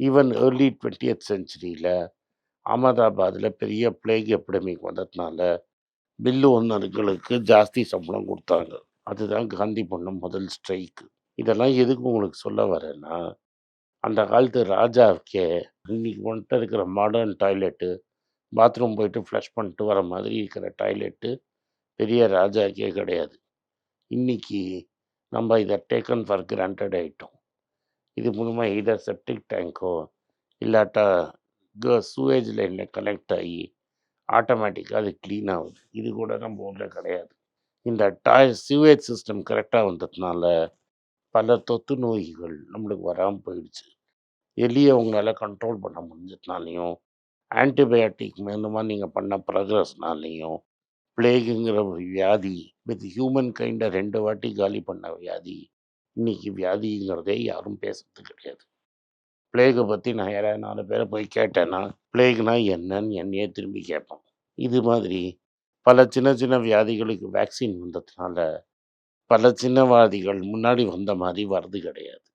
Even early 20த் செஞ்சுரியில அகமதாபாத்ல பெரிய plague epidemic வந்ததுனால, bill ஓனர்களுக்கு ஜாஸ்தி சம்பளம் குடுத்தாங்க. அதுதான் காந்தி பண்ண முதல் ஸ்ட்ரைக். இதெல்லாம் எதுக்கு உங்களுக்கு சொல்ல வரேன்னா, அந்த காலத்து ராஜாவுக்கே இன்னைக்கு உன்ட்ட இருக்கிற மாடர்ன் டாய்லெட்டு, பாத்ரூம் போயிட்டு ஃப்ளஷ் பண்ணிட்டு வர மாதிரி இருக்கிற டாய்லெட்டு பெரிய ராஜாக்கே கிடையாது. இன்னைக்கு நம்ம இத டேக்கன் ஃபார் கிராண்டட் ஆயிட்டோம். இது மூலமா எய்தர் செப்டிக் டேங்கோ இல்லாட்டா சூவேஜ் லைன்ல கனெக்ட் ஆகி ஆட்டோமேட்டிக்கா அது கிளீன் ஆகுது. இது கூட நம்ம ஊர்ல கிடையாது. இந்த சூவேஜ் சிஸ்டம் கரெக்ட்டா வந்ததுனால, பல தொத்து நோய்கள் நம்மளுக்கு வராம போயிடுச்சு. எலிய உங்களால கண்ட்ரோல் பண்ண முடிஞ்சதுனாலயும், ஆன்டிபயாட்டிக் மூலமா நீங்க பண்ண ப்ரோக்ரஸ்னாலயும், பிளேகுங்கிற ஒரு வியாதி வித் ஹியூமன் கைண்ட 2 வாட்டி காலி பண்ண வியாதி, இன்னைக்கு வியாதிங்கிறதே யாரும் பேசுறது கிடையாது. பிளேக பத்தி நான் யாராவது 4 பேர போய் கேட்டேன்னா, பிளேக்னா என்னன்னு என்னையே திரும்பி கேட்பான். இது மாதிரி பல சின்ன சின்ன வியாதிகளுக்கு வேக்சின் வந்ததுனால, பல சின்ன வியாதிகள் முன்னாடி வந்த மாரி வரது கிடையாது.